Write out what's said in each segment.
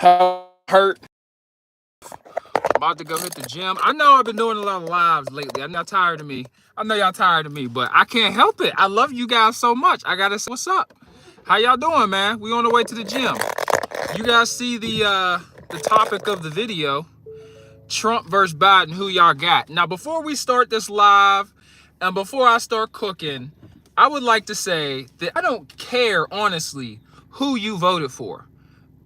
Hurt. About to go hit the gym. I know I've been doing a lot of lives lately. I'm not tired of me. I know y'all tired of me, but I can't help it. I love you guys so much. I gotta say what's up. How y'all doing, man? We on the way to the gym. You guys see the topic of the video, Trump versus Biden, who y'all got? Now, before we start this live and before I start cooking, I would like to say that I don't care, honestly, who you voted for.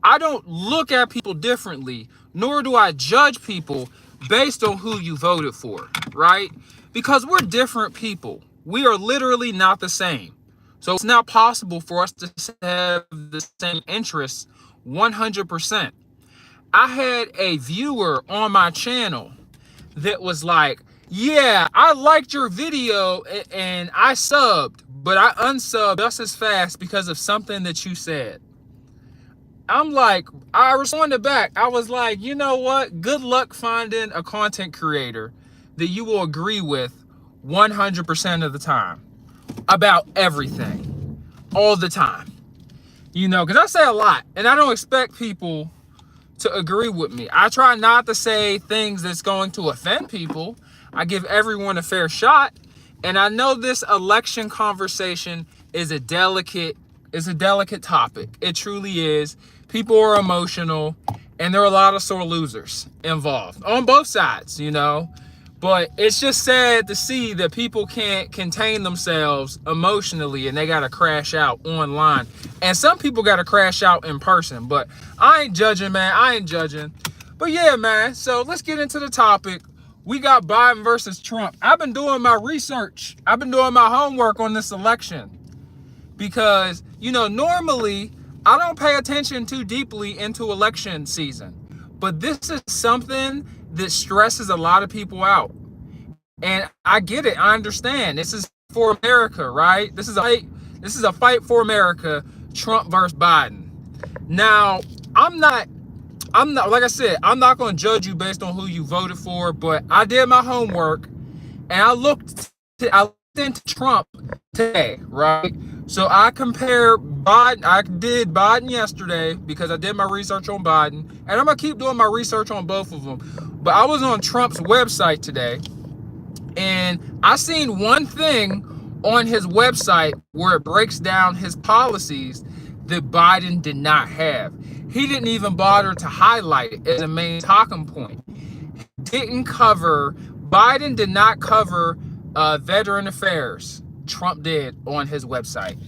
I don't look at people differently, nor do I judge people based on who you voted for, right? Because we're different people. We are literally not the same. So it's not possible for us to have the same interests 100%. I had a viewer on my channel that was like, yeah, I liked your video and I subbed, but I unsubbed just as fast because of something that you said. I'm like, I responded back. I was like, you know what? Good luck finding a content creator that you will agree with 100% of the time about everything, all the time. You know, because I say a lot and I don't expect people to agree with me. I try not to say things that's going to offend people. I give everyone a fair shot. And I know this election conversation is a delicate topic. It truly is. People are emotional and there are a lot of sore losers involved on both sides, you know. But it's just sad to see that people can't contain themselves emotionally and they got to crash out online. And some people got to crash out in person. But I ain't judging, man. I ain't judging. But yeah, man. So let's get into the topic. We got Biden versus Trump. I've been doing my research. I've been doing my homework on this election. Because, you know, normally I don't pay attention too deeply into election season. But this is something that stresses a lot of people out. And I get it. I understand. This is for America, right? This is a fight for America, Trump versus Biden. Now, I'm not like I said, I'm not going to judge you based on who you voted for, but I did my homework and I looked into Trump today, right? So I compare Biden. I did Biden yesterday because I did my research on Biden, and I'm gonna keep doing my research on both of them. But I was on Trump's website today, and I seen one thing on his website where it breaks down his policies that Biden did not have. He didn't even bother to highlight it as a main talking point. Biden did not cover veteran affairs. Trump did on his website.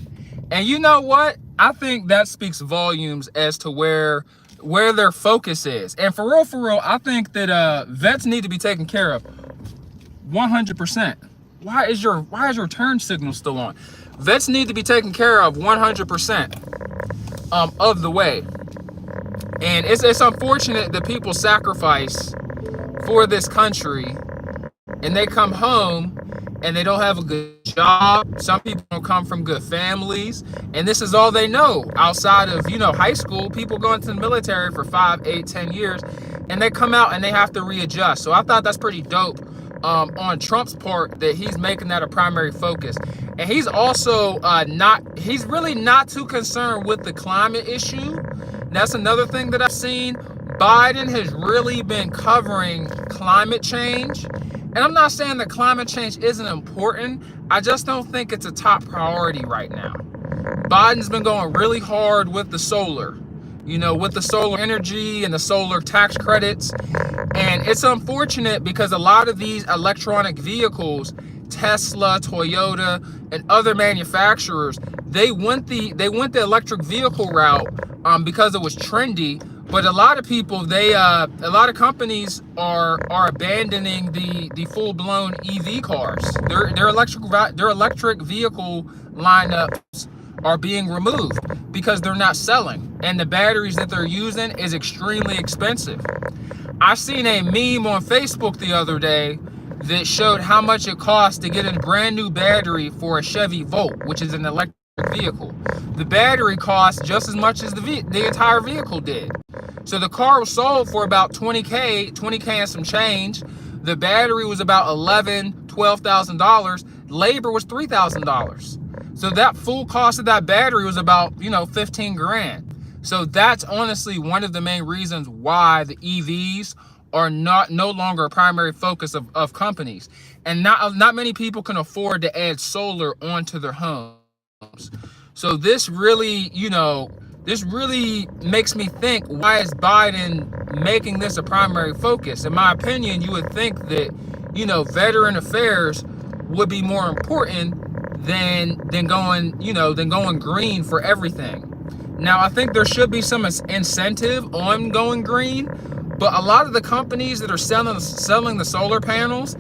And you know what? I think that speaks volumes as to where their focus is. And for real, I think that vets need to be taken care of 100%. Why is your turn signal still on? Vets need to be taken care of 100% of the way. And it's unfortunate that people sacrifice for this country and they come home and they don't have a good job. Some people don't come from good families, and this is all they know outside of, you know, high school. People go into the military for 5, 8, 10 years, and they come out and they have to readjust. So I thought that's pretty dope on Trump's part that he's making that a primary focus. And he's also he's really not too concerned with the climate issue. That's another thing that I've seen. Biden has really been covering climate change. And I'm not saying that climate change isn't important. I just don't think it's a top priority right now. Biden's been going really hard with the solar, you know, with the solar energy and the solar tax credits. And it's unfortunate because a lot of these electronic vehicles, Tesla, Toyota, and other manufacturers, they went the electric vehicle route because it was trendy. But a lot of people, a lot of companies are abandoning the full-blown EV cars. Their electric vehicle lineups are being removed because they're not selling, and the batteries that they're using is extremely expensive. I seen a meme on Facebook the other day that showed how much it costs to get a brand new battery for a Chevy Volt, which is an electric vehicle. The battery costs just as much as the entire vehicle did. So the car was sold for about $20K and some change. The battery was about $12,000. Labor was $3,000. So that full cost of that battery was about, you know, 15 grand. So that's honestly one of the main reasons why the EVs are no longer a primary focus of companies. And not many people can afford to add solar onto their homes. So this really, this really makes me think, why is Biden making this a primary focus? In my opinion, you would think that, veteran affairs would be more important than going green for everything. Now, I think there should be some incentive on going green, but a lot of the companies that are selling the solar panels,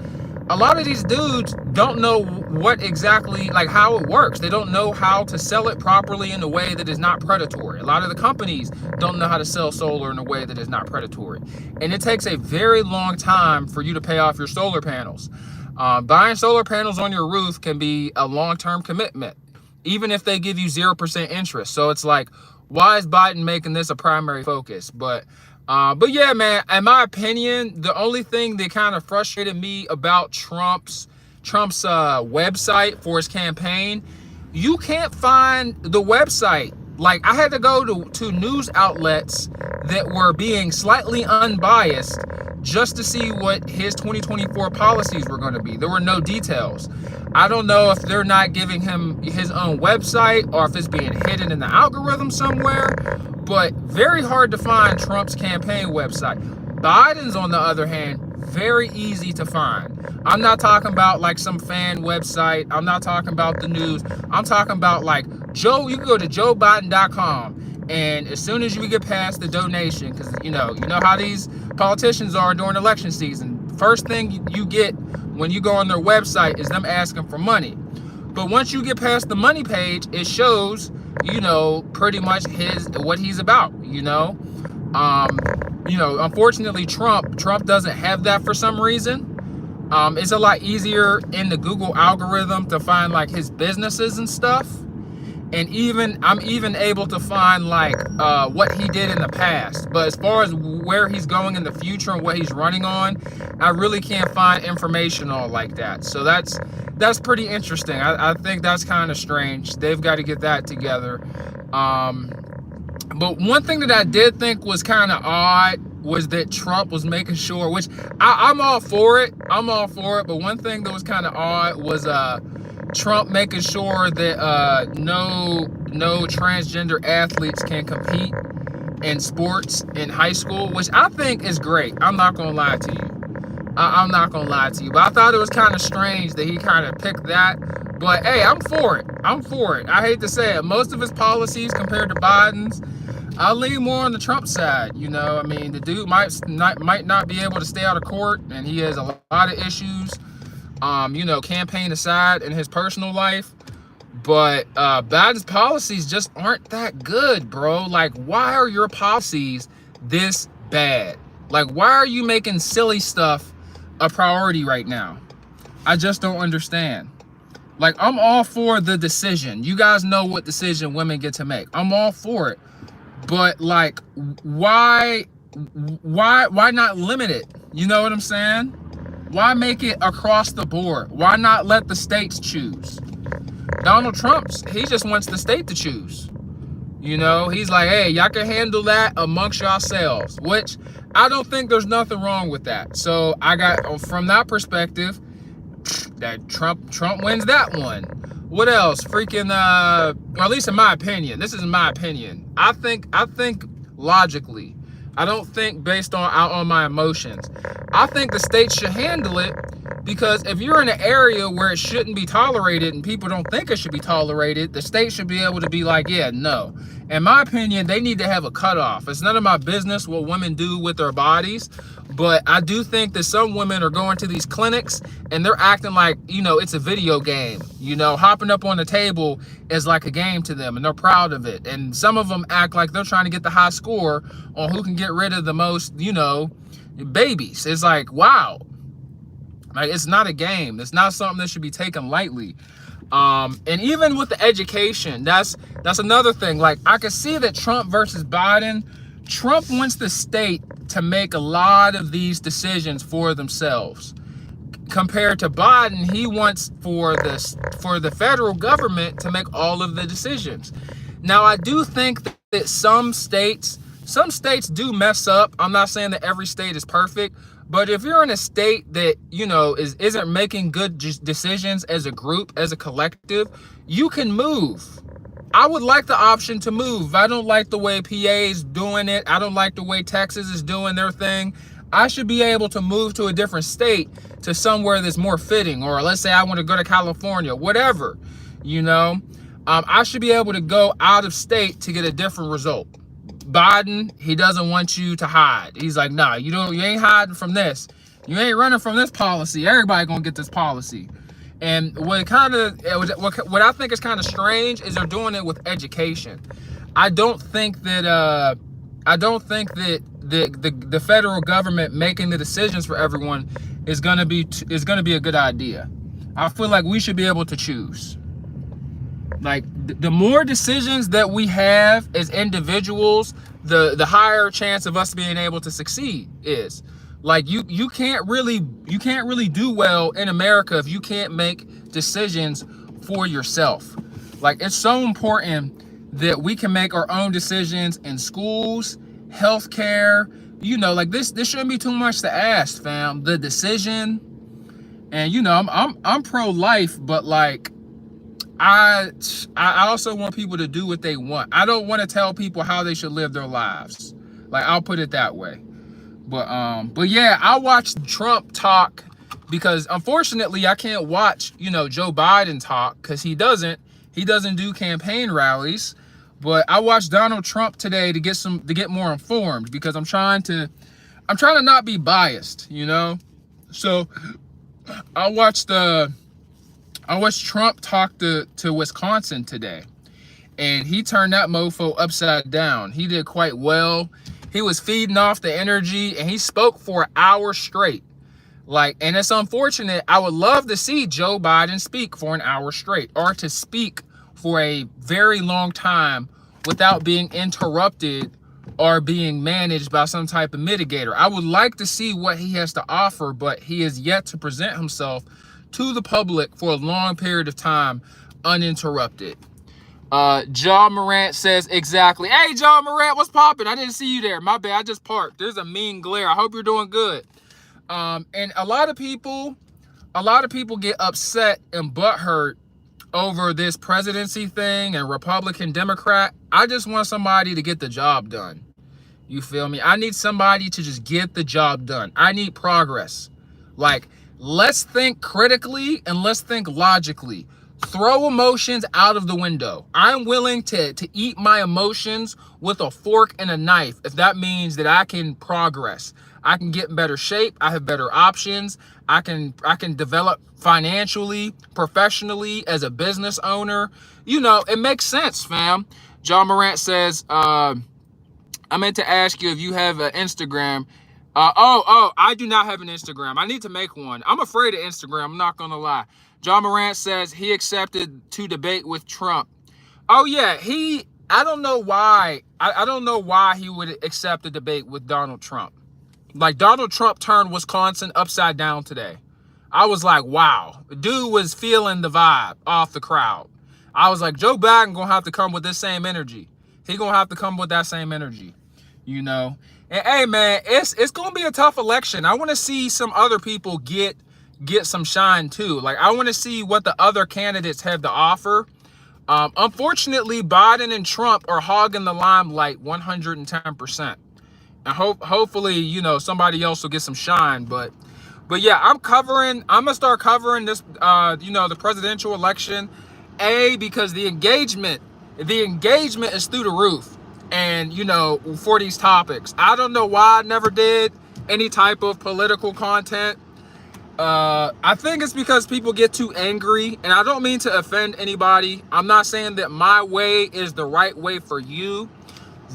a lot of these dudes don't know what exactly, like, how it works. They don't know how to sell it properly in a way that is not predatory. A lot of the companies don't know how to sell solar in a way that is not predatory. And it takes a very long time for you to pay off your solar panels. Buying solar panels on your roof can be a long-term commitment, even if they give you 0% interest. So it's like, why is Biden making this a primary focus? But yeah, man, in my opinion, the only thing that kind of frustrated me about Trump's website for his campaign, you can't find the website. Like, I had to go to news outlets that were being slightly unbiased just to see what his 2024 policies were going to be. There were no details. I don't know if they're not giving him his own website or if it's being hidden in the algorithm somewhere, but very hard to find Trump's campaign website. Biden's, on the other hand, very easy to find. I'm not talking about like some fan website. I'm not talking about the news. I'm talking about like you can go to joebiden.com, and as soon as you get past the donation, because you know how these politicians are during election season, first thing you get when you go on their website is them asking for money. But once you get past the money page, it shows, pretty much what he's about, unfortunately, Trump doesn't have that for some reason. It's a lot easier in the Google algorithm to find like his businesses and stuff. And I'm even able to find like what he did in the past. But as far as where he's going in the future and what he's running on, I really can't find information on like that. So that's pretty interesting. I think that's kind of strange. They've got to get that together. But one thing that I did think was kind of odd was that Trump was making sure, which I'm all for it. But one thing that was kind of odd was Trump making sure that no transgender athletes can compete in sports in high school, which I think is great. I'm not gonna lie to you. I'm not gonna lie to you, but I thought it was kind of strange that he kind of picked that. But hey, I'm for it. I hate to say it. Most of his policies compared to Biden's, I lean more on the Trump side. I mean, the dude might not be able to stay out of court, and he has a lot of issues. Campaign aside, in his personal life, but Biden's policies just aren't that good, bro. Like, why are your policies this bad? Like, why are you making silly stuff a priority right now? I just don't understand. Like, I'm all for the decision. You guys know what decision women get to make. I'm all for it. But like, why not limit it? You know what I'm saying? Why make it across the board? Why not let the states choose? Donald Trump, he just wants the state to choose. He's like, hey, y'all can handle that amongst yourselves, which I don't think there's nothing wrong with that. So I got, from that perspective, that Trump wins that one. What else? Freaking, or at least in my opinion, this is my opinion. I think logically. I don't think based on my emotions. I think the states should handle it, because if you're in an area where it shouldn't be tolerated and people don't think it should be tolerated, the state should be able to be like, yeah, no. In my opinion, they need to have a cutoff. It's none of my business what women do with their bodies, but I do think that some women are going to these clinics and they're acting like, it's a video game. Hopping up on the table is like a game to them, and they're proud of it. And some of them act like they're trying to get the high score on who can get rid of the most, babies. It's like, wow. Like, it's not a game. It's not something that should be taken lightly. And even with the education, that's another thing. Like, I can see that Trump versus Biden, Trump wants the state to make a lot of these decisions for themselves. Compared to Biden, he wants for the federal government to make all of the decisions. Now, I do think that some states do mess up. I'm not saying that every state is perfect, but if you're in a state that, you know, isn't making good decisions as a group, as a collective, you can move. I would like the option to move. I don't like the way PA's doing it. I don't like the way Texas is doing their thing. I should be able to move to a different state, to somewhere that's more fitting, or let's say I want to go to California, whatever, you know. I should be able to go out of state to get a different result. Biden, he doesn't want you to hide. He's like, nah, you ain't hiding from this. You ain't running from this policy. Everybody gonna get this policy. And what I think is kind of strange is they're doing it with education. I don't think that the federal government making the decisions for everyone is gonna be a good idea. I feel like we should be able to choose. Like, the more decisions that we have as individuals, the higher chance of us being able to succeed is. Like, you can't really do well in America if you can't make decisions for yourself. Like, it's so important that we can make our own decisions in schools, healthcare. You know, like, this shouldn't be too much to ask, fam. The decision, and you know, I'm pro-life, but like, I also want people to do what they want. I don't want to tell people how they should live their lives. Like, I'll put it that way. But yeah, I watched Trump talk because unfortunately I can't watch, you know, Joe Biden talk because he doesn't do campaign rallies. But I watched Donald Trump today to get more informed, because I'm trying to not be biased, you know. So I watched Trump talk to Wisconsin today, and he turned that mofo upside down. He did quite well. He was feeding off the energy, and he spoke for an hour straight. Like, and it's unfortunate. I would love to see Joe Biden speak for an hour straight, or to speak for a very long time without being interrupted or being managed by some type of mitigator. I would like to see what he has to offer, but he has yet to present himself to the public for a long period of time uninterrupted. John Morant says, exactly. Hey, John Morant, what's popping? I didn't see you there. My bad. I just parked. There's a mean glare. I hope you're doing good. And a lot of people get upset and butthurt over this presidency thing and Republican, Democrat. I just want somebody to get the job done. You feel me? I need somebody to just get the job done. I need progress. Like, let's think critically and let's think logically. Throw emotions out of the window. I'm willing to eat my emotions with a fork and a knife if that means that I can progress. I can get in better shape. I have better options. I can develop financially, professionally, as a business owner. You know, it makes sense, fam. John Morant says, I meant to ask you if you have an Instagram. I do not have an Instagram. I need to make one. I'm afraid of Instagram. I'm not going to lie. John Morant says he accepted to debate with Trump. Oh yeah, I don't know why. I don't know why he would accept a debate with Donald Trump. Like, Donald Trump turned Wisconsin upside down today. I was like, wow. Dude was feeling the vibe off the crowd. I was like, Joe Biden gonna have to come with this same energy. He gonna have to come with that same energy, you know. And hey, man, it's gonna be a tough election. I want to see some other people get some shine too. Like, I want to see what the other candidates have to offer. Unfortunately, Biden and Trump are hogging the limelight 110%. And hopefully, you know, somebody else will get some shine. But yeah, I'm gonna start covering this, you know, the presidential election. Because the engagement is through the roof. And, you know, for these topics, I don't know why I never did any type of political content. I think it's because people get too angry, and I don't mean to offend anybody. I'm not saying that my way is the right way for you.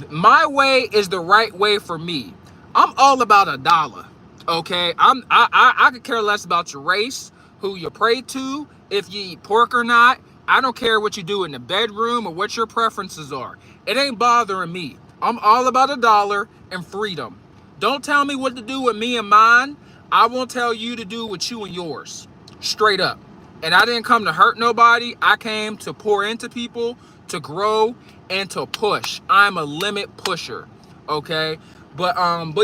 My way is the right way for me. I'm all about a dollar. Okay, I could care less about your race, who you pray to, if you eat pork or not. I don't care what you do in the bedroom or what your preferences are. It ain't bothering me. I'm all about a dollar and freedom. Don't tell me what to do with me and mine. I won't tell you to do with you and yours. Straight up. And I didn't come to hurt nobody. I came to pour into people, to grow and to push. I'm a limit pusher, okay? But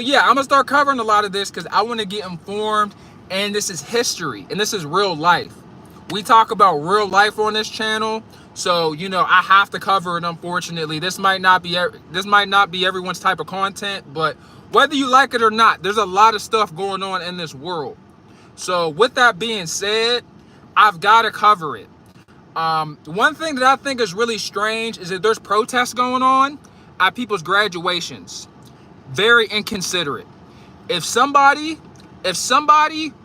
yeah, I'm gonna start covering a lot of this because I want to get informed, and this is history and this is real life. We talk about real life on this channel, so you know I have to cover it. Unfortunately, this might not be everyone's type of content, but whether you like it or not, there's a lot of stuff going on in this world. So with that being said, I've got to cover it. One thing that I think is really strange is that there's protests going on at people's graduations. Very inconsiderate. If somebody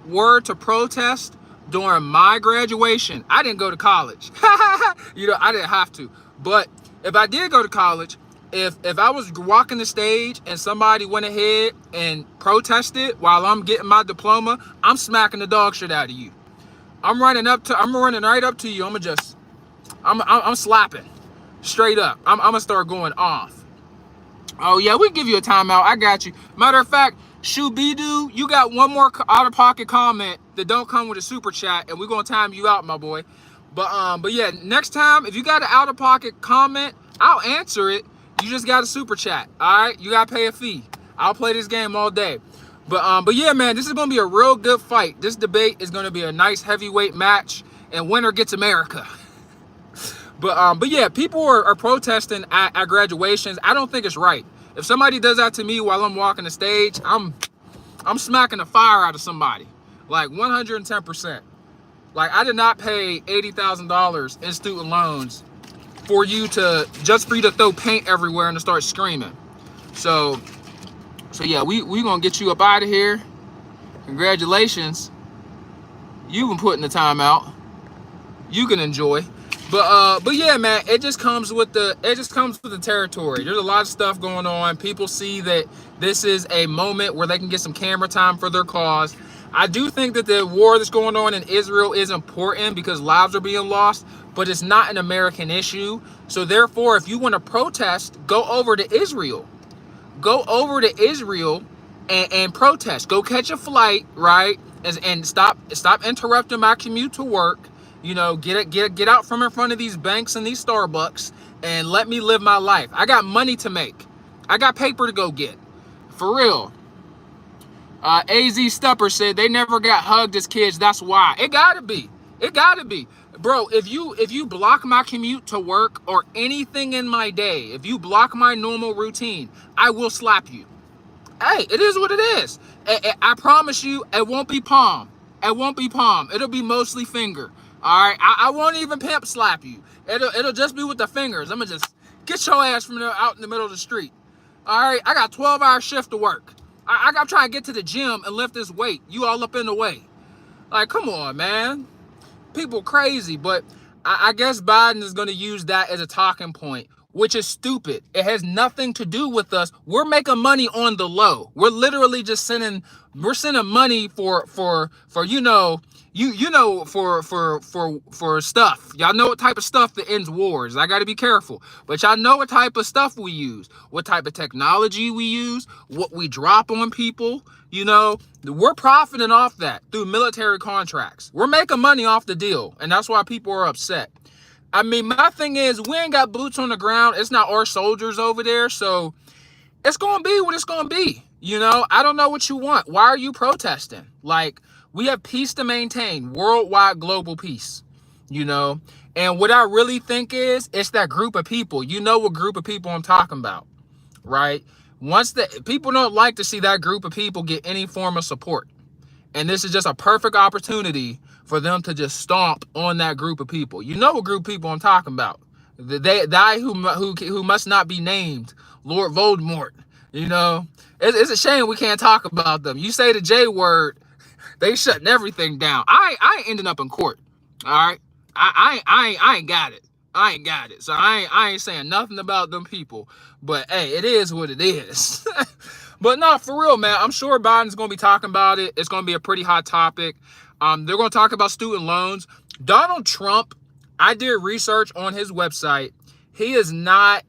were to protest during my graduation, I didn't go to college. You know, I didn't have to. But if I did go to college, if I was walking the stage and somebody went ahead and protested while I'm getting my diploma, I'm smacking the dog shit out of you. I'm running right up to you. I'm slapping straight up. I'm gonna start going off. Oh yeah, we give you a timeout. I got you. Matter of fact, Shubidu, you got one more out-of-pocket comment that don't come with a super chat, and we're gonna time you out, my boy. But yeah, next time if you got an out-of-pocket comment, I'll answer it. You just got a super chat. All right, you gotta pay a fee. I'll play this game all day. But yeah, man, this is gonna be a real good fight. This debate is gonna be a nice heavyweight match, and winner gets America. But yeah, people are protesting at graduations. I don't think it's right. If somebody does that to me while I'm walking the stage, I'm smacking the fire out of somebody, like 110%. Like I did not pay $80,000 in student loans for you to throw paint everywhere and to start screaming. So yeah, we gonna get you up out of here. Congratulations, you been putting the time out. You can enjoy. But yeah, man, it just comes with the territory. There's a lot of stuff going on. People see that this is a moment where they can get some camera time for their cause. I do think that the war that's going on in Israel is important because lives are being lost, but it's not an American issue. So therefore, if you want to protest, go over to Israel. Go over to Israel and protest. Go catch a flight, right? And stop interrupting my commute to work. You know, get out from in front of these banks and these Starbucks and let me live my life. I got money to make. I got paper to go get. For real. AZ Stepper said they never got hugged as kids. That's why. It gotta be. It gotta be. Bro, if you block my commute to work or anything in my day, if you block my normal routine, I will slap you. Hey, it is what it is. I promise you, it won't be palm. It won't be palm. It'll be mostly finger. All right, I won't even pimp slap you. It'll just be with the fingers. I'm gonna just get your ass from there out in the middle of the street. All right, I got 12-hour shift to work. I'm trying to get to the gym and lift this weight. You all up in the way. Like, come on, man. People crazy, but I guess Biden is gonna use that as a talking point, which is stupid. It has nothing to do with us. We're making money on the low. We're literally just sending money for for stuff. Y'all know what type of stuff that ends wars. I got to be careful, but y'all know what type of stuff we use, what type of technology we use, what we drop on people. You know, we're profiting off that through military contracts. We're making money off the deal, and that's why people are upset. I mean, my thing is, we ain't got boots on the ground. It's not our soldiers over there, so it's gonna be what it's gonna be. You know, I don't know what you want. Why are you protesting? Like, we have peace to maintain, worldwide global peace, you know? And what I really think is, it's that group of people. You know what group of people I'm talking about, right? Once people don't like to see that group of people get any form of support. And this is just a perfect opportunity for them to just stomp on that group of people. You know what group of people I'm talking about. The guy who must not be named, Lord Voldemort. You know, it's a shame we can't talk about them. You say the J word, they shutting everything down. I ain't ending up in court. All right, I ain't got it. I ain't got it. So I ain't saying nothing about them people. But hey, it is what it is. But no, for real, man. I'm sure Biden's gonna be talking about it. It's gonna be a pretty hot topic. They're gonna talk about student loans. Donald Trump, I did research on his website. he is not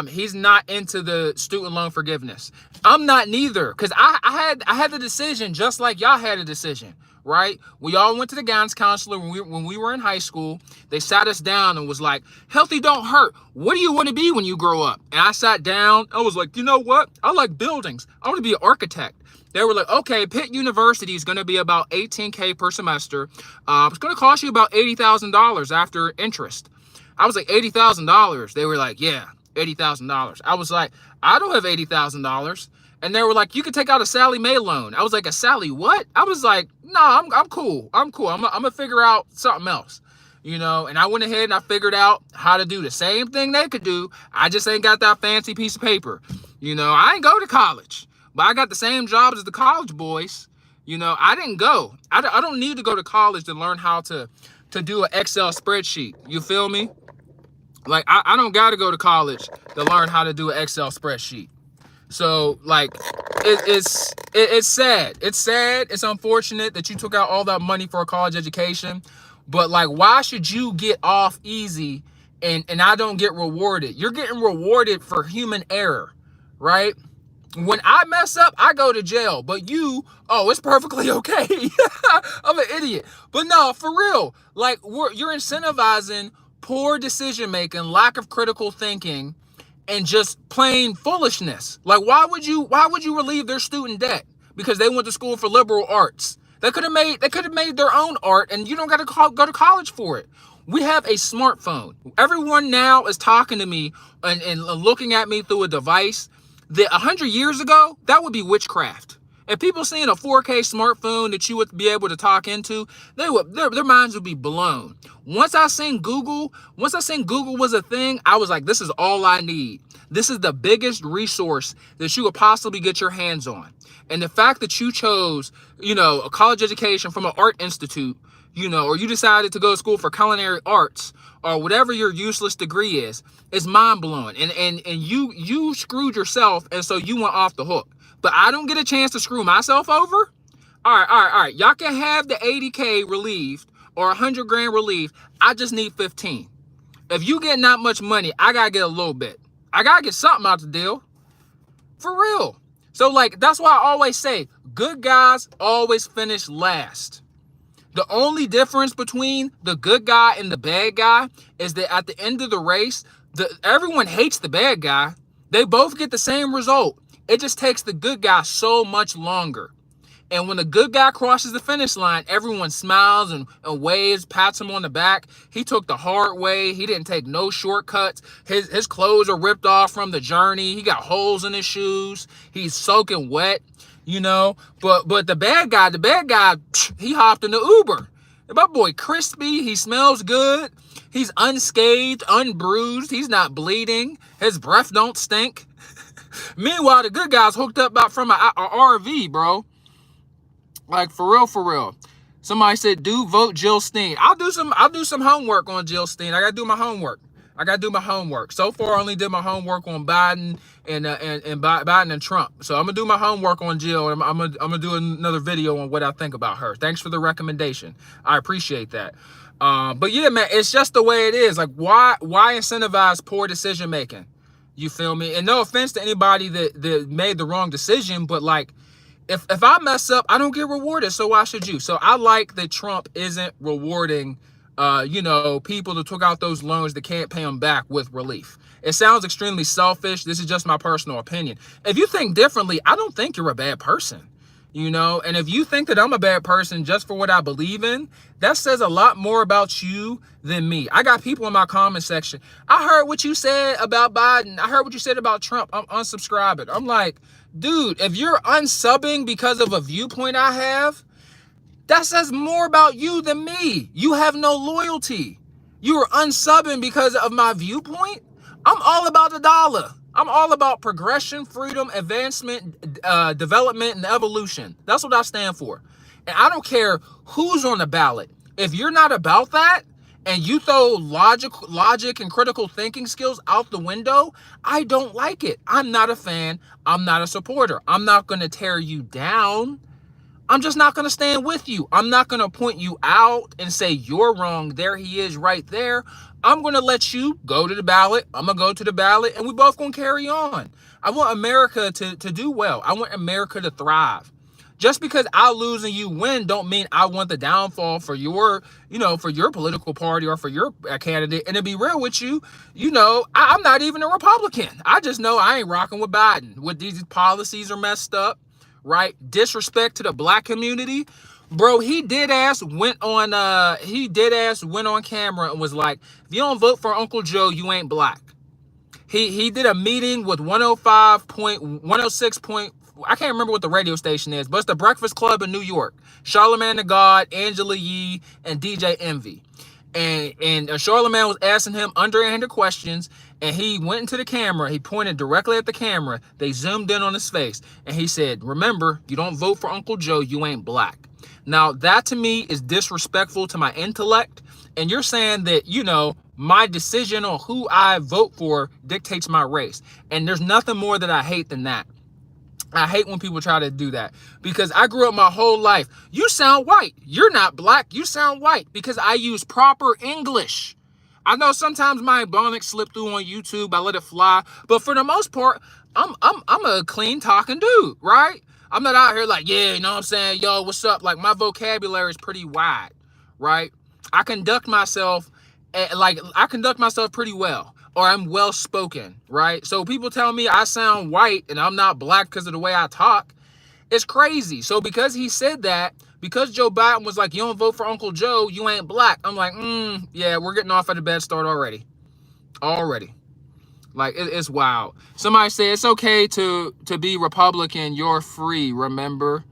he's not into the student loan forgiveness. I'm not neither, because I had the decision just like y'all had a decision, right? We all went to the guidance counselor when we were in high school. They sat us down and was like, healthy don't hurt. What do you want to be when you grow up? And I sat down. I was like, you know what? I like buildings. I want to be an architect. They were like, okay, Pitt University is going to be about $18K per semester. It's going to cost you about $80,000 after interest. I was like, $80,000. They were like, yeah, $80,000. I was like, I don't have $80,000. And they were like, you could take out a Sallie Mae loan. I was like, a Sally what? I was like, no, I'm cool. I'm cool. I'm gonna figure out something else, you know. And I went ahead and I figured out how to do the same thing they could do. I just ain't got that fancy piece of paper. You know, I ain't go to college, but I got the same jobs as the college boys. You know, I didn't go. I don't need to go to college to learn how to do an Excel spreadsheet. You feel me? Like, I don't got to go to college to learn how to do an Excel spreadsheet. So, like, it's sad. It's sad. It's unfortunate that you took out all that money for a college education. But, like, why should you get off easy and I don't get rewarded? You're getting rewarded for human error, right? When I mess up, I go to jail. But you, oh, it's perfectly okay. I'm an idiot. But no, for real. Like, you're incentivizing poor decision making, lack of critical thinking, and just plain foolishness. Like, why would you relieve their student debt because they went to school for liberal arts? They could have made their own art, and you don't got to go to college for it. We have a smartphone. Everyone now is talking to me and looking at me through a device that 100 years ago, that would be witchcraft. If people seeing a 4K smartphone that you would be able to talk into, their minds would be blown. Once I seen Google was a thing, I was like, this is all I need. This is the biggest resource that you would possibly get your hands on. And the fact that you chose, you know, a college education from an art institute, you know, or you decided to go to school for culinary arts or whatever your useless degree is mind-blowing. And you screwed yourself, and so you went off the hook. But I don't get a chance to screw myself over? All right. Y'all can have the 80K relieved or 100 grand relieved. I just need 15. If you get not much money, I got to get a little bit. I got to get something out the deal. For real. So, like, that's why I always say, good guys always finish last. The only difference between the good guy and the bad guy is that at the end of the race, everyone hates the bad guy. They both get the same result. It just takes the good guy so much longer. And when the good guy crosses the finish line, everyone smiles and waves, pats him on the back. He took the hard way. He didn't take no shortcuts. His clothes are ripped off from the journey. He got holes in his shoes. He's soaking wet, you know. But the bad guy, he hopped in the Uber. And my boy crispy. He smells good. He's unscathed, unbruised. He's not bleeding. His breath don't stink. Meanwhile, the good guy's hooked up from a RV, bro. Like, for real. Somebody said, "Do vote Jill Stein." I'll do some homework on Jill Stein. I gotta do my homework. So far, I only did my homework on Biden and Biden and Trump. So I'm gonna do my homework on Jill, and I'm gonna do another video on what I think about her. Thanks for the recommendation. I appreciate that. But yeah, man, it's just the way it is. Like, why incentivize poor decision making? You feel me? And no offense to anybody that made the wrong decision, but like, if I mess up, I don't get rewarded. So why should you? So I like that Trump isn't rewarding, you know, people that took out those loans that can't pay them back with relief. It sounds extremely selfish. This is just my personal opinion. If you think differently, I don't think you're a bad person. You know, and if you think that I'm a bad person just for what I believe in, that says a lot more about you than me. I got people in my comment section. I heard what you said about Biden. I heard what you said about Trump. I'm unsubscribing. I'm like, dude, if you're unsubbing because of a viewpoint I have, that says more about you than me. You have no loyalty. You are unsubbing because of my viewpoint. I'm all about the dollar. I'm all about progression, freedom, advancement, development, and evolution. That's what I stand for. And I don't care who's on the ballot. If you're not about that and you throw logic and critical thinking skills out the window, I don't like it. I'm not a fan. I'm not a supporter. I'm not going to tear you down. I'm just not going to stand with you. I'm not going to point you out and say you're wrong. There he is right there. I'm going to let you go to the ballot. I'm going to go to the ballot, and we both going to carry on. I want America to do well. I want America to thrive. Just because I lose and you win don't mean I want the downfall for your, for your political party or for your candidate. And to be real with you, I'm not even a Republican. I just know I ain't rocking with Biden. With these policies are messed up, right? Disrespect to the black community. Bro, he dead ass went on camera and was like, if you don't vote for Uncle Joe, you ain't black. He did a meeting with 106. I can't remember what the radio station is, but it's the Breakfast Club in New York. Charlamagne the God, Angela Yee, and DJ Envy. And Charlamagne was asking him underhanded questions, and he went into the camera. He pointed directly at the camera. They zoomed in on his face, and he said, remember, you don't vote for Uncle Joe, you ain't black. Now, that to me is disrespectful to my intellect, and you're saying that, my decision on who I vote for dictates my race. And there's nothing more that I hate than that. I hate when people try to do that, because I grew up my whole life. You sound white. You're not black. You sound white, because I use proper English. I know sometimes my Ebonics slip through on YouTube. I let it fly. But for the most part, I'm a clean talking dude, right? I'm not out here like, yeah, you know what I'm saying? Yo, what's up? Like, my vocabulary is pretty wide, right? I conduct myself pretty well. Or I'm well spoken, right? So people tell me I sound white and I'm not black because of the way I talk. It's crazy. So because he said that, because Joe Biden was like, you don't vote for Uncle Joe, you ain't black. I'm like, yeah, we're getting off at a bad start already. Like, it's wild. Somebody said it's okay to be Republican. You're free, remember?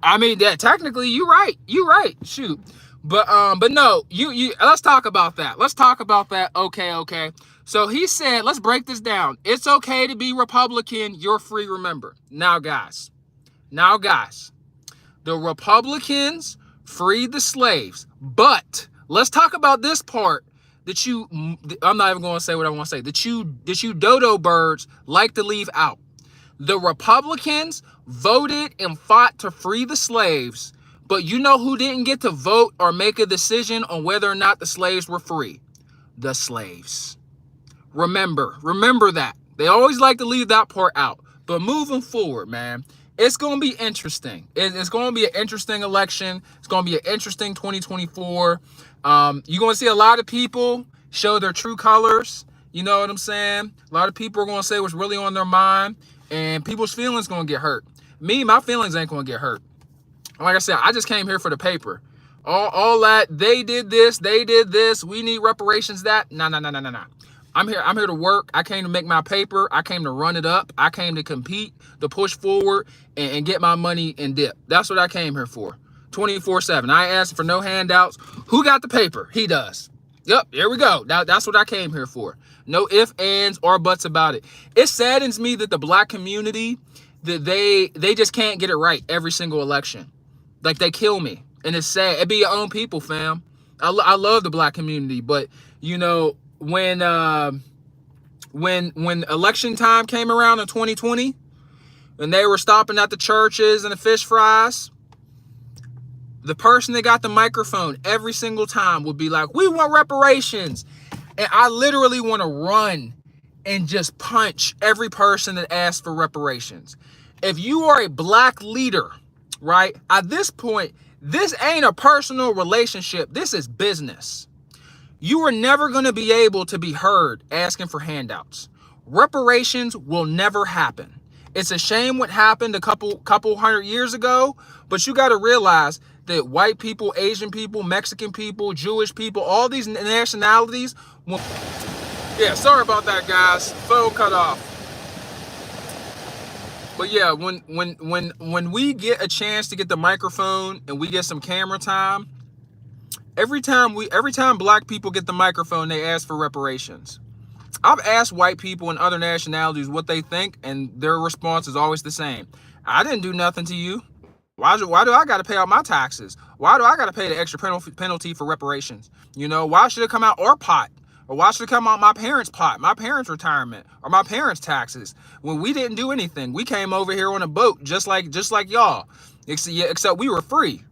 I mean, that technically you're right. Shoot. But no, you let's talk about that. Okay. So he said, let's break this down. It's okay to be Republican. You're free, remember. Now, guys, the Republicans freed the slaves. But let's talk about this part that I'm not even going to say what I want to say, that you dodo birds like to leave out. The Republicans voted and fought to free the slaves, but you know who didn't get to vote or make a decision on whether or not the slaves were free? The slaves. Remember that. They always like to leave that part out. But moving forward, man, it's going to be interesting. It's going to be an interesting election. It's going to be an interesting 2024. You're going to see a lot of people show their true colors. You know what I'm saying? A lot of people are going to say what's really on their mind, and people's feelings going to get hurt. My feelings ain't going to get hurt. Like I said, I just came here for the paper. All that, they did this, we need reparations, that. No. I'm here to work. I came to make my paper. I came to run it up. I came to compete, to push forward, and get my money and dip. That's what I came here for. 24/7. I ain't asking for no handouts. Who got the paper? He does. Yep, here we go. That's what I came here for. No ifs, ands, or buts about it. It saddens me that the black community, that they just can't get it right every single election. Like, they kill me. And it's sad. It be your own people, fam. I love the black community, but when election time came around in 2020, and they were stopping at the churches and the fish fries, the person that got the microphone every single time would be like, we want reparations. And I literally want to run and just punch every person that asked for reparations. If you are a black leader, right, at this point, this ain't a personal relationship. This is business. You are never going to be able to be heard asking for handouts. Reparations will never happen. It's a shame what happened a couple 100 years ago, but you got to realize that white people, Asian people, Mexican people, Jewish people, all these nationalities will... Yeah, sorry about that, guys. Phone cut off. But yeah, when we get a chance to get the microphone and we get some camera time, every time black people get the microphone, they ask for reparations. I've asked white people and other nationalities what they think, and their response is always the same. I didn't do nothing to you. Why do I got to pay out my taxes? Why do I got to pay the extra penalty for reparations? Why should it come out our pot? Or why should it come out my parents' pot, my parents' retirement, or my parents' taxes? When we didn't do anything, we came over here on a boat just like y'all, except we were free.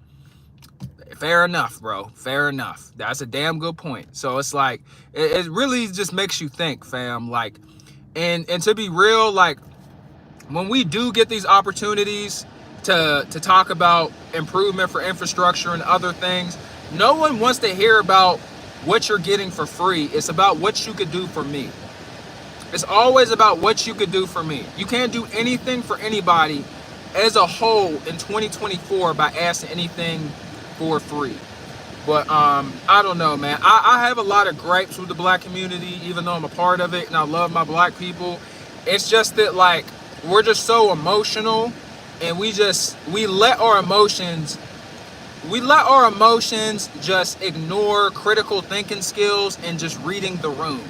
Fair enough, bro. Fair enough. That's a damn good point. So it's like, it really just makes you think, fam. Like, and to be real, like, when we do get these opportunities to talk about improvement for infrastructure and other things, no one wants to hear about what you're getting for free. It's about what you could do for me. It's always about what you could do for me. You can't do anything for anybody as a whole in 2024 by asking anything for free. But I don't know, man. I have a lot of gripes with the black community, even though I'm a part of it and I love my black people. It's just that, like, we're just so emotional, and we let our emotions just ignore critical thinking skills and just reading the room.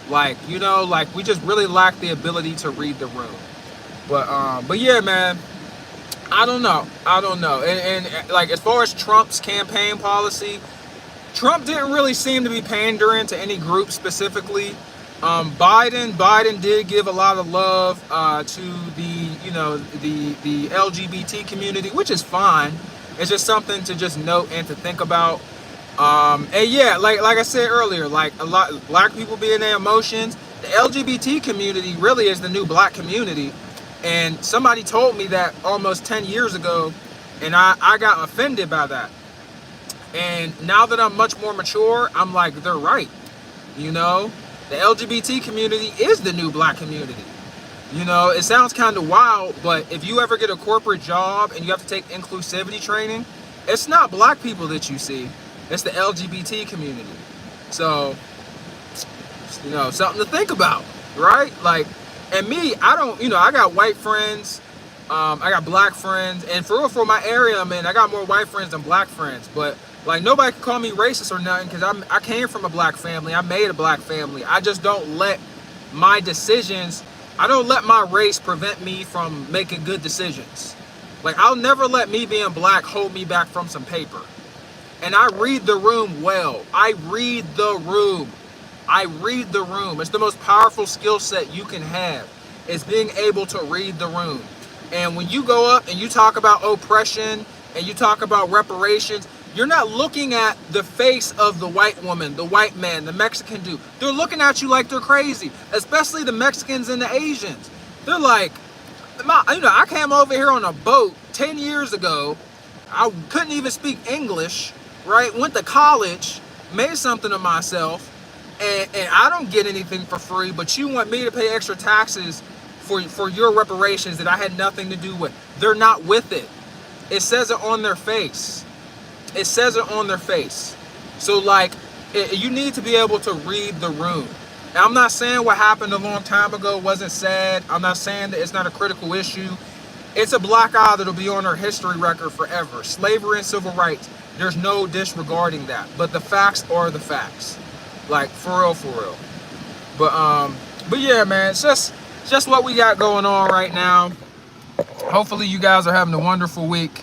Like, you know, like, we just really lack the ability to read the room. But yeah, man, I don't know. And like, as far as Trump's campaign policy, Trump didn't really seem to be pandering to any group specifically. Biden did give a lot of love to the, you know, the LGBT community, which is fine. It's just something to just note and to think about. And yeah, like I said earlier, like, a lot black people being their emotions, the LGBT community really is the new black community. And somebody told me that almost 10 years ago, and I got offended by that. And now that I'm much more mature, I'm like, they're right. You know, the LGBT community is the new black community. You know, it sounds kind of wild, but if you ever get a corporate job and you have to take inclusivity training, it's not black people that you see. It's the LGBT community. So, you know, something to think about, right? Like, and me, I don't, you know, I got white friends, I got black friends, and for my area, man, I got more white friends than black friends. But, like, nobody can call me racist or nothing, because I came from a black family. I made a black family. I just don't let my decisions, I don't let my race prevent me from making good decisions. Like, I'll never let me being black hold me back from some paper. And I read the room well. I read the room. It's the most powerful skill set you can have, is being able to read the room. And when you go up and you talk about oppression and you talk about reparations, you're not looking at the face of the white woman, the white man, the Mexican dude. They're looking at you like they're crazy, especially the Mexicans and the Asians. They're like, you know, I came over here on a boat 10 years ago. I couldn't even speak English, right? Went to college, made something of myself, and I don't get anything for free, but you want me to pay extra taxes for your reparations that I had nothing to do with. They're not with it. It says it on their face. It says it on their face. So, like, you need to be able to read the room. Now, I'm not saying what happened a long time ago wasn't sad. I'm not saying that it's not a critical issue. It's a black eye that'll be on our history record forever. Slavery and civil rights, there's no disregarding that. But the facts are the facts. Like, for real. But yeah, man, it's just what we got going on right now. Hopefully you guys are having a wonderful week.